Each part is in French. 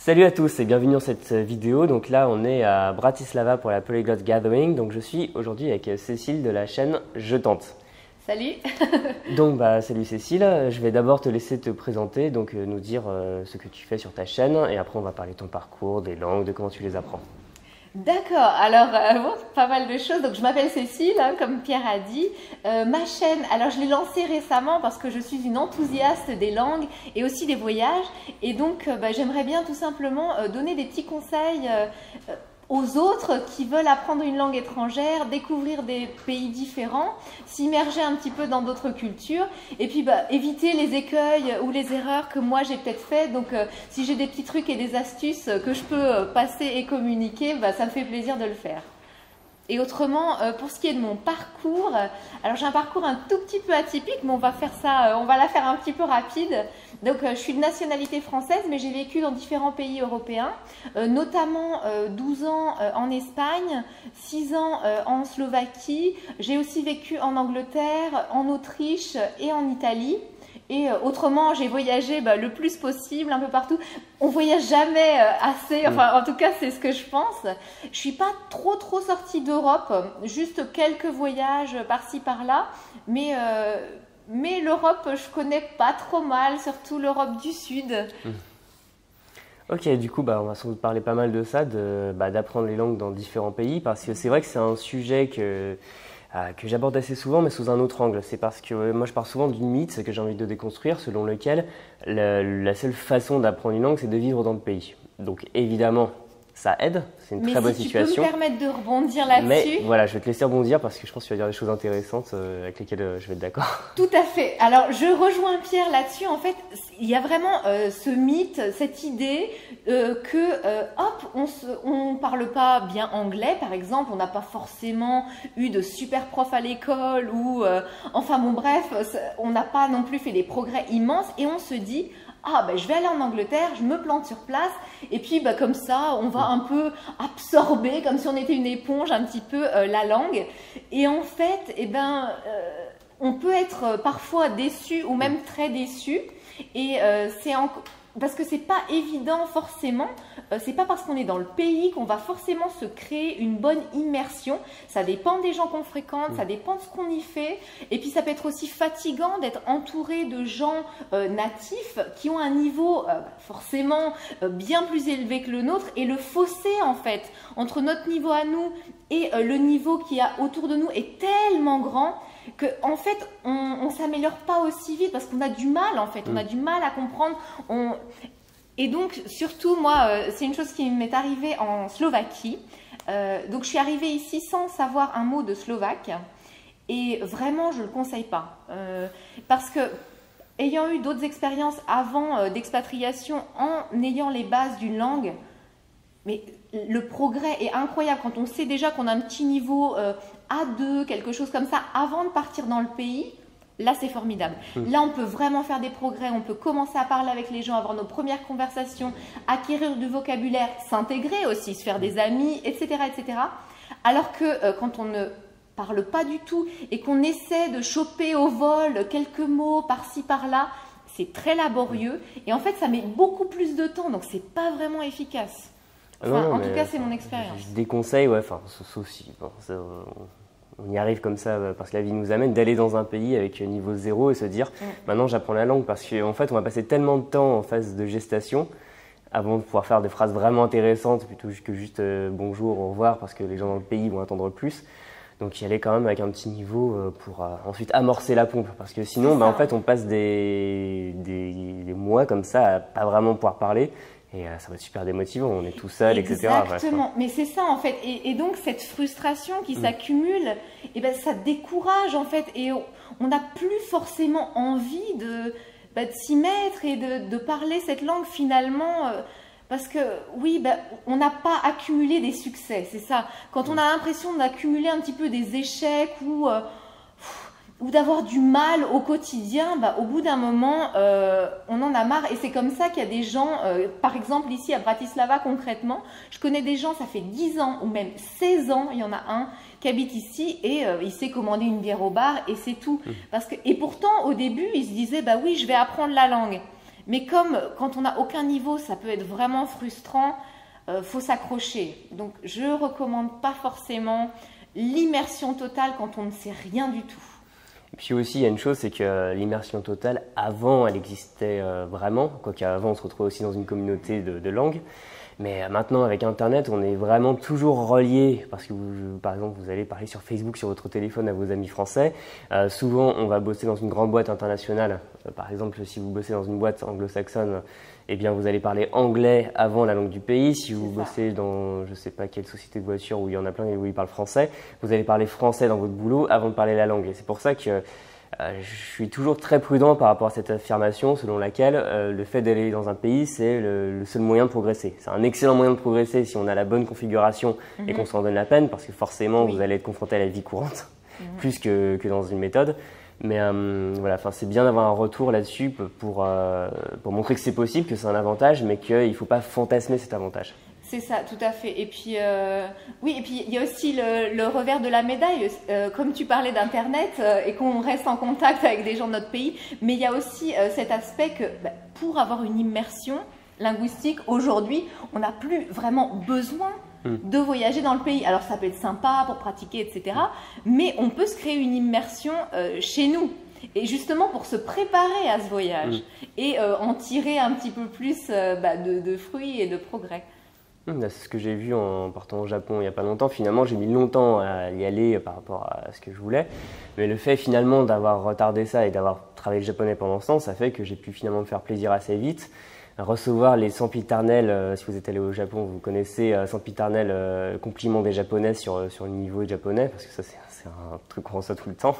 Salut à tous et bienvenue dans cette vidéo. Donc là on est à Bratislava pour la Polyglot Gathering. Donc je suis aujourd'hui avec Cécile de la chaîne Je Tente. Salut. Donc salut Cécile, je vais d'abord te laisser te présenter, donc nous dire ce que tu fais sur ta chaîne et après on va parler de ton parcours, des langues, de comment tu les apprends. D'accord, alors pas mal de choses. Donc je m'appelle Cécile, comme Pierre a dit. Ma chaîne, alors je l'ai lancée récemment parce que je suis une enthousiaste des langues et aussi des voyages. Et donc j'aimerais bien tout simplement donner des petits conseils aux autres qui veulent apprendre une langue étrangère, découvrir des pays différents, s'immerger un petit peu dans d'autres cultures et puis éviter les écueils ou les erreurs que moi j'ai peut-être fait. Donc si j'ai des petits trucs et des astuces que je peux passer et communiquer, ça me fait plaisir de le faire. Et autrement, pour ce qui est de mon parcours, alors j'ai un parcours un tout petit peu atypique, mais on va faire ça, on va la faire un petit peu rapide. Donc je suis de nationalité française, mais j'ai vécu dans différents pays européens, notamment 12 ans en Espagne, 6 ans en Slovaquie. J'ai aussi vécu en Angleterre, en Autriche et en Italie. Et autrement, j'ai voyagé le plus possible, un peu partout. On voyage jamais assez, enfin en tout cas c'est ce que je pense. Je suis pas trop sortie d'Europe, juste quelques voyages par-ci par-là, mais l'Europe je connais pas trop mal, surtout l'Europe du Sud. Ok, du coup on va sans doute parler pas mal de ça, d'apprendre les langues dans différents pays, parce que c'est vrai que c'est un sujet que j'aborde assez souvent, mais sous un autre angle. C'est parce que moi je pars souvent du mythe que j'ai envie de déconstruire, selon lequel la seule façon d'apprendre une langue, c'est de vivre dans le pays. Donc évidemment, ça aide, c'est une très bonne situation. Mais si tu peux me permettre de rebondir là-dessus. Mais voilà, je vais te laisser rebondir parce que je pense que tu vas dire des choses intéressantes avec lesquelles je vais être d'accord. Tout à fait. Alors, je rejoins Pierre là-dessus. En fait, il y a vraiment ce mythe, cette idée on parle pas bien anglais, par exemple. On n'a pas forcément eu de super prof à l'école ou, on n'a pas non plus fait des progrès immenses et on se dit je vais aller en Angleterre, je me plante sur place et puis comme ça on va un peu absorber comme si on était une éponge un petit peu la langue et en fait on peut être parfois déçu ou même très déçu et parce que c'est pas évident forcément, c'est pas parce qu'on est dans le pays qu'on va forcément se créer une bonne immersion. Ça dépend des gens qu'on fréquente, ça dépend de ce qu'on y fait. Et puis ça peut être aussi fatigant d'être entouré de gens natifs qui ont un niveau forcément bien plus élevé que le nôtre. Et le fossé en fait entre notre niveau à nous et le niveau qu'il y a autour de nous est tellement grand que en fait on s'améliore pas aussi vite parce qu'on a du mal en fait, on a du mal à comprendre. Et donc surtout moi c'est une chose qui m'est arrivée en Slovaquie. Donc je suis arrivée ici sans savoir un mot de slovaque et vraiment je le conseille pas parce que ayant eu d'autres expériences avant d'expatriation en ayant les bases d'une langue, mais le progrès est incroyable quand on sait déjà qu'on a un petit niveau A2, quelque chose comme ça, avant de partir dans le pays. Là, c'est formidable. Là, on peut vraiment faire des progrès, on peut commencer à parler avec les gens, avoir nos premières conversations, acquérir du vocabulaire, s'intégrer aussi, se faire des amis, etc. etc. Alors que quand on ne parle pas du tout et qu'on essaie de choper au vol quelques mots par-ci, par-là, c'est très laborieux et en fait, ça met beaucoup plus de temps, donc c'est pas vraiment efficace. En tout cas, c'est mon expérience. Je déconseille, sauf si on y arrive comme ça parce que la vie nous amène, d'aller dans un pays avec niveau 0 et se dire maintenant j'apprends la langue parce qu'en fait on va passer tellement de temps en phase de gestation avant de pouvoir faire des phrases vraiment intéressantes plutôt que juste bonjour, au revoir parce que les gens dans le pays vont attendre plus. Donc y aller quand même avec un petit niveau pour ensuite amorcer la pompe parce que sinon en fait on passe des mois comme ça à pas vraiment pouvoir parler. Et ça va être super démotivant, on est tout seul, etc. Exactement, mais c'est ça en fait. Et donc cette frustration qui s'accumule, ça décourage en fait. Et on n'a plus forcément envie de s'y mettre et de parler cette langue finalement. Parce que oui, on n'a pas accumulé des succès, c'est ça. Quand on a l'impression d'accumuler un petit peu des échecs ou d'avoir du mal au quotidien, au bout d'un moment, on en a marre. Et c'est comme ça qu'il y a des gens, par exemple ici à Bratislava concrètement, je connais des gens, ça fait 10 ans ou même 16 ans, il y en a un qui habite ici et il sait commander une bière au bar et c'est tout. Et pourtant, au début, il se disait, oui, je vais apprendre la langue. Mais comme quand on n'a aucun niveau, ça peut être vraiment frustrant, faut s'accrocher. Donc je recommande pas forcément l'immersion totale quand on ne sait rien du tout. Et puis aussi, il y a une chose, c'est que l'immersion totale, avant, elle existait vraiment, quoique avant, on se retrouvait aussi dans une communauté de langues. Mais maintenant, avec Internet, on est vraiment toujours relié, parce que par exemple, vous allez parler sur Facebook, sur votre téléphone à vos amis français. Souvent, on va bosser dans une grande boîte internationale. Par exemple, si vous bossez dans une boîte anglo-saxonne, eh bien, vous allez parler anglais avant la langue du pays. Si vous bossez dans, je ne sais pas quelle société de voiture où il y en a plein et où ils parlent français, vous allez parler français dans votre boulot avant de parler la langue. Et c'est pour ça que je suis toujours très prudent par rapport à cette affirmation selon laquelle le fait d'aller dans un pays, c'est le seul moyen de progresser. C'est un excellent moyen de progresser si on a la bonne configuration et qu'on s'en donne la peine, parce que forcément, vous allez être confronté à la vie courante, plus que dans une méthode. Mais voilà, c'est bien d'avoir un retour là-dessus pour montrer que c'est possible, que c'est un avantage, mais qu'il ne faut pas fantasmer cet avantage. C'est ça, tout à fait. Et puis, oui, et puis il y a aussi le revers de la médaille. Comme tu parlais d'Internet et qu'on reste en contact avec des gens de notre pays, mais il y a aussi cet aspect que pour avoir une immersion linguistique, aujourd'hui, on n'a plus vraiment besoin de voyager dans le pays. Alors ça peut être sympa pour pratiquer, etc. Mais on peut se créer une immersion chez nous. Et justement pour se préparer à ce voyage et en tirer un petit peu plus de fruits et de progrès. C'est ce que j'ai vu en partant au Japon il n'y a pas longtemps. Finalement, j'ai mis longtemps à y aller par rapport à ce que je voulais. Mais le fait finalement d'avoir retardé ça et d'avoir travaillé le japonais pendant ce temps, ça fait que j'ai pu finalement me faire plaisir assez vite. Recevoir les sempiternels, si vous êtes allé au Japon, vous connaissez sempiternels compliments des japonais sur le niveau japonais, parce que ça c'est un truc qu'on reçoit tout le temps.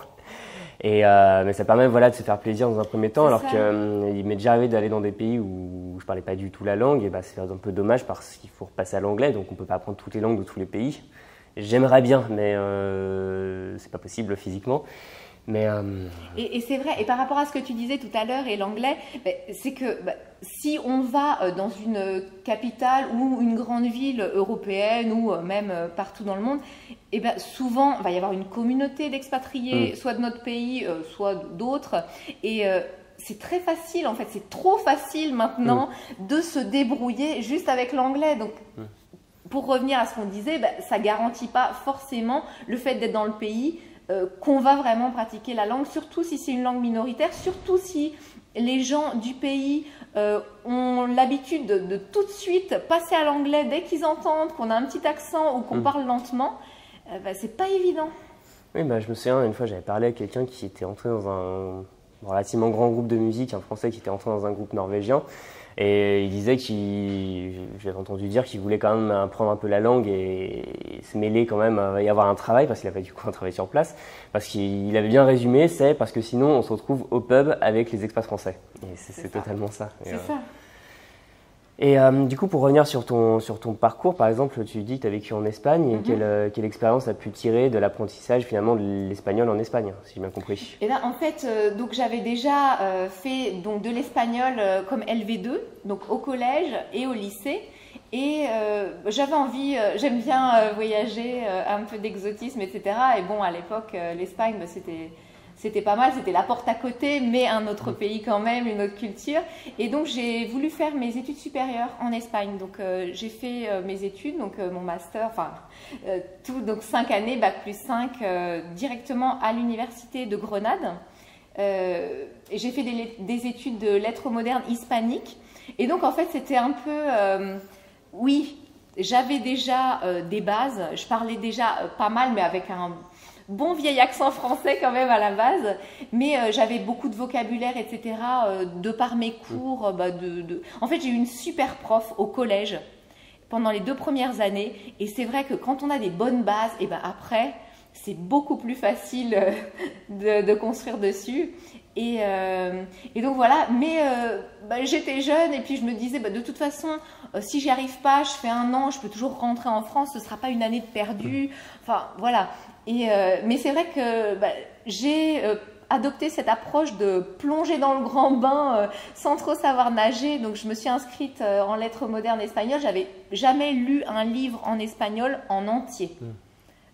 Et mais ça permet de se faire plaisir dans un premier temps, alors qu'il m'est déjà arrivé d'aller dans des pays où je parlais pas du tout la langue, et c'est un peu dommage parce qu'il faut repasser à l'anglais, donc on peut pas apprendre toutes les langues de tous les pays. J'aimerais bien, mais c'est pas possible physiquement. Mais et c'est vrai, et par rapport à ce que tu disais tout à l'heure et l'anglais, c'est que si on va dans une capitale ou une grande ville européenne ou même partout dans le monde, souvent il va y avoir une communauté d'expatriés, soit de notre pays, soit d'autres, et c'est très facile, en fait, c'est trop facile maintenant de se débrouiller juste avec l'anglais. Donc pour revenir à ce qu'on disait, ça ne garantit pas forcément le fait d'être dans le pays, qu'on va vraiment pratiquer la langue, surtout si c'est une langue minoritaire, surtout si les gens du pays ont l'habitude de tout de suite passer à l'anglais dès qu'ils entendent qu'on a un petit accent ou qu'on parle lentement. C'est pas évident. Oui, je me souviens, une fois j'avais parlé à quelqu'un qui était entré dans un relativement grand groupe de musique, un Français qui était entré dans un groupe norvégien. Et il disait j'avais entendu dire qu'il voulait quand même apprendre un peu la langue et se mêler quand même, y avoir un travail, parce qu'il avait du coup un travail sur place. Parce qu'il avait bien résumé, c'est parce que sinon on se retrouve au pub avec les expats français. Et c'est totalement ça. C'est ça. Et du coup, pour revenir sur ton parcours, par exemple, tu dis que tu as vécu en Espagne. Et quelle expérience as pu tirer de l'apprentissage finalement de l'espagnol en Espagne, si j'ai bien compris? En fait, donc j'avais déjà fait de l'espagnol comme LV2, donc au collège et au lycée. Et j'avais envie, j'aime bien voyager, un peu d'exotisme, etc. Et bon, à l'époque, l'Espagne, c'était pas mal, c'était la porte à côté, mais un autre pays quand même, une autre culture. Et donc, j'ai voulu faire mes études supérieures en Espagne. Donc, j'ai fait mes études, donc mon master, donc 5 années, bac plus 5, directement à l'université de Grenade. J'ai fait des études de lettres modernes hispaniques. Et donc, en fait, c'était un peu... oui, j'avais déjà des bases. Je parlais déjà pas mal, mais avec un bon vieil accent français quand même à la base, mais j'avais beaucoup de vocabulaire, etc. De par mes cours. En fait, j'ai eu une super prof au collège pendant les 2 premières années, et c'est vrai que quand on a des bonnes bases, après, c'est beaucoup plus facile de construire dessus. Et donc voilà, mais j'étais jeune et puis je me disais, de toute façon, si j'y arrive pas, je fais 1 an, je peux toujours rentrer en France, ce sera pas une année de perdu. Enfin voilà. Mais c'est vrai que j'ai adopté cette approche de plonger dans le grand bain sans trop savoir nager. Donc je me suis inscrite en lettres modernes espagnoles. J'avais jamais lu un livre en espagnol en entier.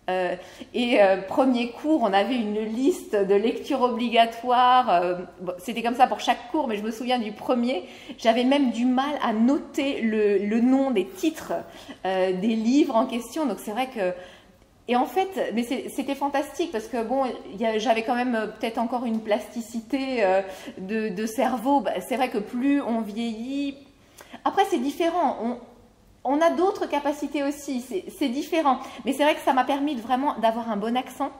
Premier cours, on avait une liste de lectures obligatoires. Bon, c'était comme ça pour chaque cours, mais je me souviens du premier. J'avais même du mal à noter le nom des titres des livres en question. Donc c'est vrai que... Et en fait, mais c'était fantastique parce que bon, j'avais quand même peut-être encore une plasticité de cerveau. Bah, c'est vrai que plus on vieillit... Après, c'est différent. On a d'autres capacités aussi, c'est différent. Mais c'est vrai que ça m'a permis vraiment d'avoir un bon accent,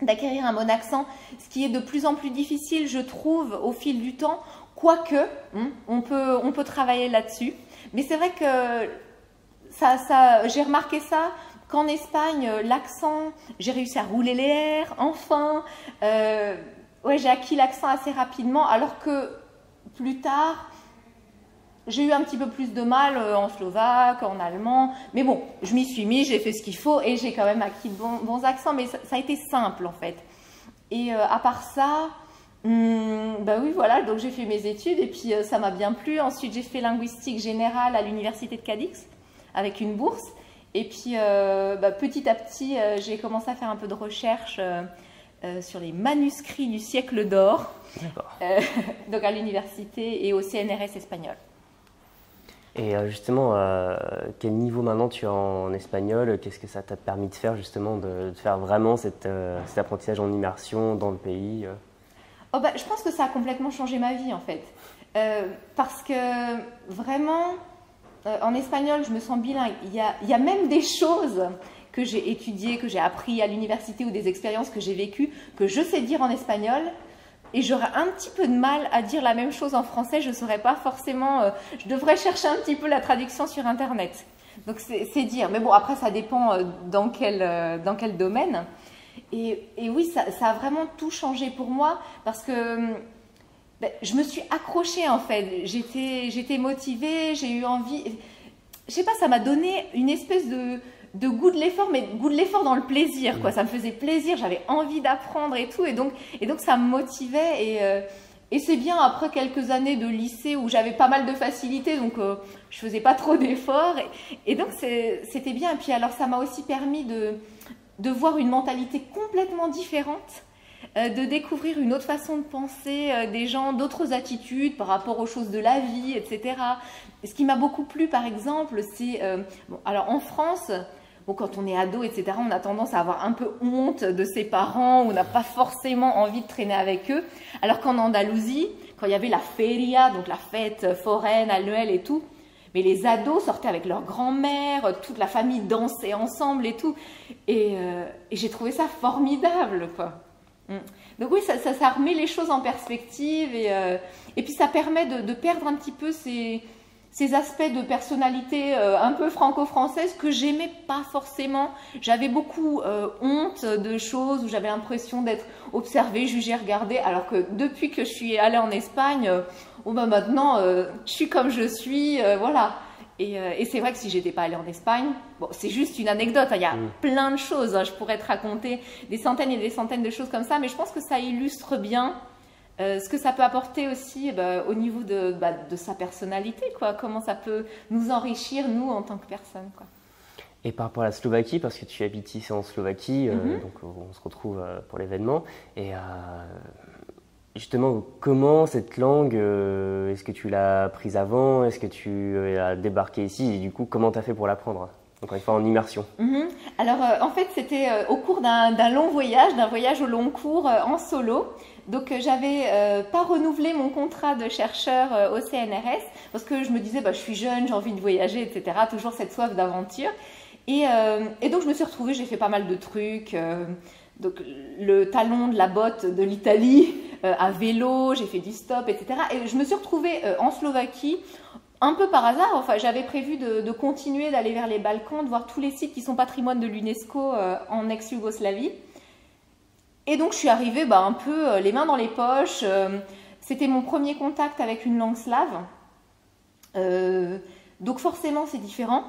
d'acquérir un bon accent, ce qui est de plus en plus difficile, je trouve, au fil du temps. Quoique, on peut travailler là-dessus. Mais c'est vrai que j'ai remarqué ça, qu'en Espagne, l'accent, j'ai réussi à rouler les R, enfin. Ouais, j'ai acquis l'accent assez rapidement, alors que plus tard... J'ai eu un petit peu plus de mal en slovaque, en allemand, mais bon, je m'y suis mis, j'ai fait ce qu'il faut et j'ai quand même acquis de bons accents, mais ça a été simple en fait. Et à part ça, bah oui, voilà, donc j'ai fait mes études et puis ça m'a bien plu. Ensuite, j'ai fait linguistique générale à l'université de Cadix avec une bourse. Et puis bah, petit à petit, j'ai commencé à faire un peu de recherche sur les manuscrits du siècle d'or, donc à l'université et au CNRS espagnol. Et justement, quel niveau maintenant tu as en espagnol? Qu'est-ce que ça t'a permis de faire justement, de faire vraiment cet apprentissage en immersion dans le pays? Oh bah, je pense que ça a complètement changé ma vie en fait. Parce que vraiment, en espagnol, je me sens bilingue. Il y a même des choses que j'ai étudiées, que j'ai appris à l'université ou des expériences que j'ai vécues, que je sais dire en espagnol. Et j'aurais un petit peu de mal à dire la même chose en français, je ne saurais pas forcément... je devrais chercher un petit peu la traduction sur Internet. Donc c'est dire. Mais bon, après, ça dépend dans quel domaine. Et oui, ça a vraiment tout changé pour moi parce que ben, je me suis accrochée en fait. J'étais motivée, j'ai eu envie... Je sais pas, ça m'a donné une espèce de goût de l'effort, mais goût de l'effort dans le plaisir, quoi. Ça me faisait plaisir, j'avais envie d'apprendre et tout, et donc ça me motivait, et c'est bien après quelques années de lycée où j'avais pas mal de facilité, donc je faisais pas trop d'efforts, et donc c'était bien, et puis alors ça m'a aussi permis de voir une mentalité complètement différente, de découvrir une autre façon de penser des gens, d'autres attitudes par rapport aux choses de la vie, etc. Ce qui m'a beaucoup plu, par exemple, c'est... bon, alors en France... Bon, quand on est ado, etc., on a tendance à avoir un peu honte de ses parents, on n'a pas forcément envie de traîner avec eux. Alors qu'en Andalousie, quand il y avait la feria, donc la fête foraine, annuelle et tout, mais les ados sortaient avec leur grand-mère, toute la famille dansait ensemble et tout. Et j'ai trouvé ça formidable, quoi. Donc oui, ça remet les choses en perspective et puis ça permet de perdre un petit peu ces aspects de personnalité un peu franco-française que j'aimais pas forcément. J'avais beaucoup honte de choses où j'avais l'impression d'être observée, jugée, regardée, alors que depuis que je suis allée en Espagne, maintenant je suis comme je suis, voilà. Et c'est vrai que si j'étais pas allée en Espagne, bon, c'est juste une anecdote, hein, il y a plein de choses, hein, je pourrais te raconter des centaines et des centaines de choses comme ça, mais je pense que ça illustre bien ce que ça peut apporter aussi au niveau de sa personnalité, quoi. Comment ça peut nous enrichir, nous, en tant que personne, quoi. Et par rapport à la Slovaquie, parce que tu habites ici en Slovaquie, donc on se retrouve pour l'événement, et justement, comment cette langue, est-ce que tu l'as apprise avant? Est-ce que tu as débarqué ici? Et du coup, comment tu as fait pour l'apprendre? Encore une fois, en immersion. Alors, en fait, c'était au cours d'un long voyage, d'un voyage au long cours en solo. Donc, j'avais pas renouvelé mon contrat de chercheur au CNRS parce que je me disais, je suis jeune, j'ai envie de voyager, etc. Toujours cette soif d'aventure. Et donc, je me suis retrouvée, j'ai fait pas mal de trucs. Donc, le talon de la botte de l'Italie à vélo, j'ai fait du stop, etc. Et je me suis retrouvée en Slovaquie. Un peu par hasard, enfin, j'avais prévu de continuer d'aller vers les Balkans, de voir tous les sites qui sont patrimoine de l'UNESCO en ex-Yougoslavie. Et donc, je suis arrivée un peu les mains dans les poches. C'était mon premier contact avec une langue slave. Donc, forcément, c'est différent.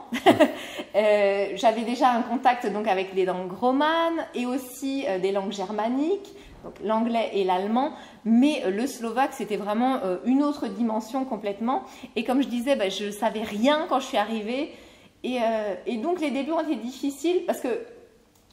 J'avais déjà un contact donc, avec des langues romanes et aussi des langues germaniques, donc l'anglais et l'allemand. Mais le slovaque, c'était vraiment une autre dimension complètement. Et comme je disais, je ne savais rien quand je suis arrivée. Et donc, les débuts ont été difficiles parce que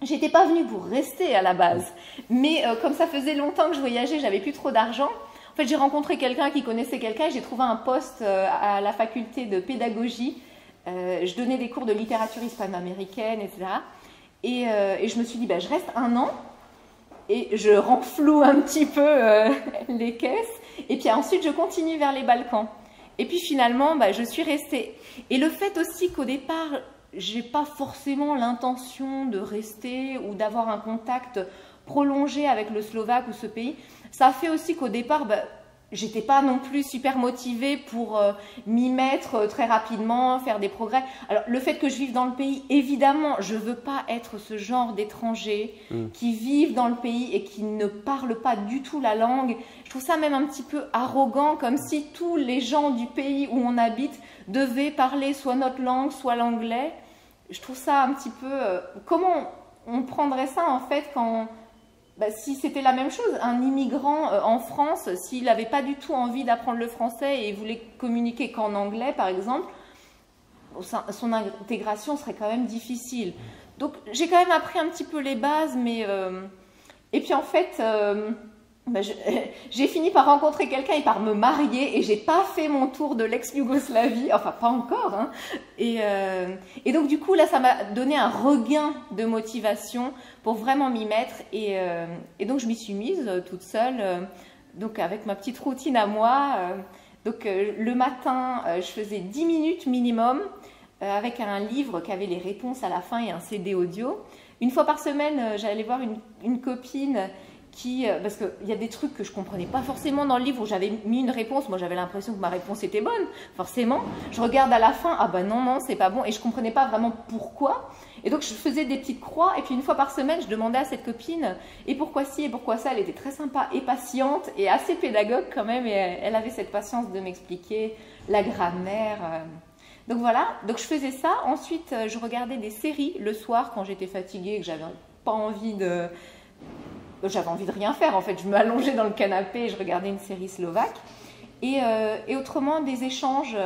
j'étais pas venue pour rester à la base. Mais comme ça faisait longtemps que je voyageais, j'avais plus trop d'argent. En fait, j'ai rencontré quelqu'un qui connaissait quelqu'un et j'ai trouvé un poste à la faculté de pédagogie. Je donnais des cours de littérature hispano-américaine, etc. Et je me suis dit, je reste 1 an et je renfloue un petit peu les caisses. Et puis ensuite, je continue vers les Balkans. Et puis finalement, je suis restée. Et le fait aussi qu'au départ, j'ai pas forcément l'intention de rester ou d'avoir un contact prolongé avec le Slovaque ou ce pays, ça fait aussi qu'au départ, j'étais pas non plus super motivée pour m'y mettre très rapidement, faire des progrès. Alors, le fait que je vive dans le pays, évidemment, je veux pas être ce genre d'étrangers qui vivent dans le pays et qui ne parlent pas du tout la langue. Je trouve ça même un petit peu arrogant, comme si tous les gens du pays où on habite devaient parler soit notre langue, soit l'anglais. Je trouve ça un petit peu... comment on prendrait ça, en fait, quand... si c'était la même chose, un immigrant en France, s'il n'avait pas du tout envie d'apprendre le français et voulait communiquer qu'en anglais, par exemple, son intégration serait quand même difficile. Donc, j'ai quand même appris un petit peu les bases, mais... Et puis, en fait... j'ai fini par rencontrer quelqu'un et par me marier et j'ai pas fait mon tour de l'ex-Yougoslavie, enfin pas encore, hein. Et donc du coup là ça m'a donné un regain de motivation pour vraiment m'y mettre et donc je m'y suis mise toute seule, donc avec ma petite routine à moi. Donc le matin je faisais 10 minutes minimum avec un livre qui avait les réponses à la fin et un CD audio. Une fois par semaine j'allais voir une copine parce qu'il y a des trucs que je ne comprenais pas forcément dans le livre où j'avais mis une réponse, moi j'avais l'impression que ma réponse était bonne, forcément. Je regarde à la fin, non, c'est pas bon, et je ne comprenais pas vraiment pourquoi. Et donc je faisais des petites croix, et puis une fois par semaine, je demandais à cette copine, et pourquoi ci, et pourquoi ça. Elle était très sympa et patiente, et assez pédagogue quand même, et elle avait cette patience de m'expliquer la grammaire. Donc voilà, donc je faisais ça. Ensuite, je regardais des séries le soir quand j'étais fatiguée, que j'avais pas envie de... J'avais envie de rien faire, en fait. Je m'allongeais dans le canapé et je regardais une série slovaque. Et autrement, des échanges.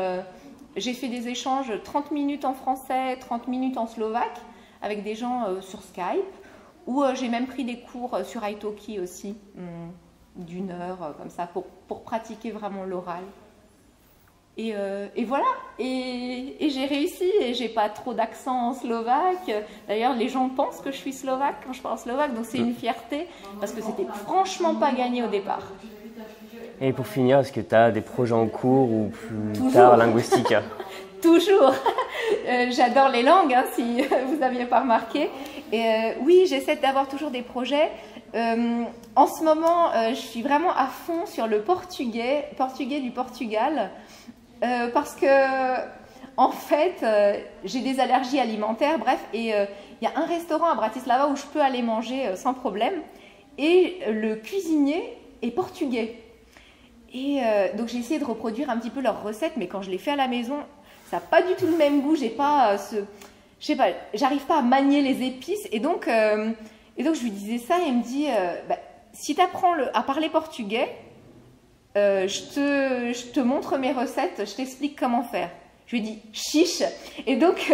J'ai fait des échanges 30 minutes en français, 30 minutes en slovaque, avec des gens sur Skype. Ou j'ai même pris des cours sur Italki aussi, d'1 heure, comme ça, pour pratiquer vraiment l'oral. Et voilà, et j'ai réussi, et j'ai pas trop d'accent en slovaque. D'ailleurs, les gens pensent que je suis slovaque quand je parle slovaque, donc c'est une fierté, parce que c'était franchement pas gagné au départ. Et pour finir, est-ce que tu as des projets en cours ou plus tard linguistiques? Toujours. J'adore les langues, hein, si vous n'aviez pas remarqué. Et oui, j'essaie d'avoir toujours des projets. En ce moment, je suis vraiment à fond sur le portugais du Portugal. Parce que, en fait, j'ai des allergies alimentaires, bref, et il y a un restaurant à Bratislava où je peux aller manger sans problème, et le cuisinier est portugais. Et donc j'ai essayé de reproduire un petit peu leurs recettes, mais quand je les fais à la maison, ça n'a pas du tout le même goût, j'ai pas je sais pas, j'arrive pas à manier les épices, et donc je lui disais ça, et il me dit, si tu apprends à parler portugais, je te montre mes recettes, je t'explique comment faire. Je lui ai dit chiche, et donc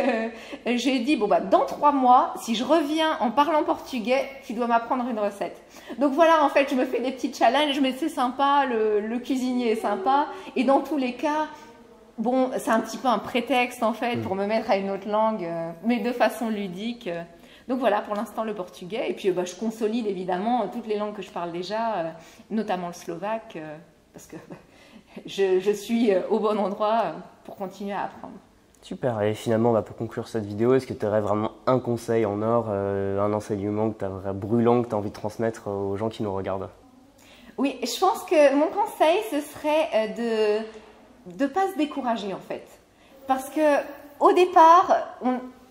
j'ai dit dans 3 mois, si je reviens en parlant portugais, tu dois m'apprendre une recette. Donc voilà, en fait, je me fais des petits challenges, mais c'est sympa, le cuisinier est sympa, et dans tous les cas, c'est un petit peu un prétexte en fait pour me mettre à une autre langue, mais de façon ludique. Donc voilà, pour l'instant le portugais, et puis je consolide évidemment toutes les langues que je parle déjà, notamment le slovaque. Parce que je suis au bon endroit pour continuer à apprendre. Super, et finalement, pour conclure cette vidéo, est-ce que tu aurais vraiment un conseil en or, un enseignement que tu as brûlant, que tu as envie de transmettre aux gens qui nous regardent? Oui, je pense que mon conseil, ce serait de ne pas se décourager en fait. Parce qu'au départ,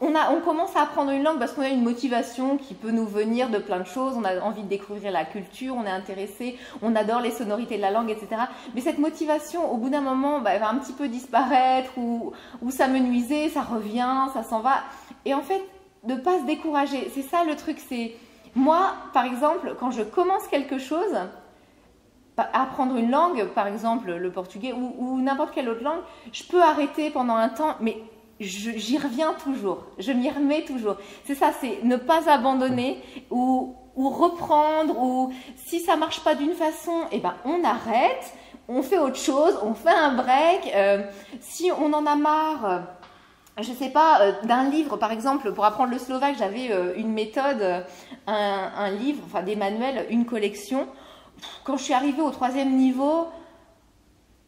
on commence à apprendre une langue parce qu'on a une motivation qui peut nous venir de plein de choses. On a envie de découvrir la culture, on est intéressé, on adore les sonorités de la langue, etc. Mais cette motivation, au bout d'un moment, elle va un petit peu disparaître ou s'amenuiser, ça revient, ça s'en va. Et en fait, de ne pas se décourager, c'est ça le truc. C'est moi, par exemple, quand je commence quelque chose, apprendre une langue, par exemple le portugais ou n'importe quelle autre langue, je peux arrêter pendant un temps, mais j'y reviens toujours, je m'y remets toujours. C'est ça, c'est ne pas abandonner ou reprendre, ou si ça marche pas d'une façon, eh ben on arrête, on fait autre chose, on fait un break. Si on en a marre, je sais pas, d'un livre, par exemple, pour apprendre le slovaque, j'avais une méthode, un livre, enfin des manuels, une collection. Quand je suis arrivée au 3e niveau,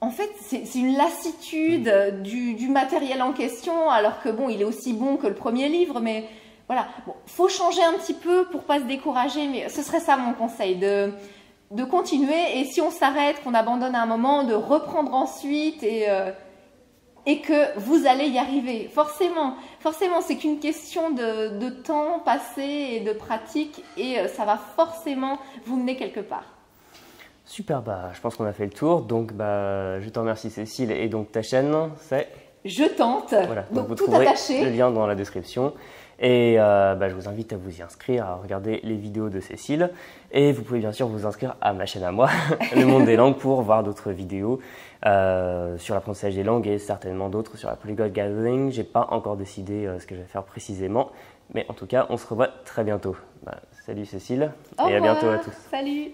en fait, c'est une lassitude du matériel en question, alors que bon, il est aussi bon que le premier livre, mais voilà. Bon, faut changer un petit peu pour pas se décourager, mais ce serait ça mon conseil, de continuer, et si on s'arrête, qu'on abandonne à un moment, de reprendre ensuite, et que vous allez y arriver. Forcément, c'est qu'une question de temps passé et de pratique, et ça va forcément vous mener quelque part. Super, bah, je pense qu'on a fait le tour. Donc, bah, je te remercie Cécile. Et donc, ta chaîne, c'est Je tente. Voilà, donc vous tout trouverez attaché. le lien dans la description. Et bah, je vous invite à vous y inscrire, à regarder les vidéos de Cécile. Et vous pouvez bien sûr vous inscrire à ma chaîne à moi, Le Monde des Langues, pour voir d'autres vidéos sur l'apprentissage des langues et certainement d'autres sur la Polyglot Gathering. J'ai pas encore décidé ce que je vais faire précisément. Mais en tout cas, on se revoit très bientôt. Bah, salut Cécile, et à bientôt à tous. Salut.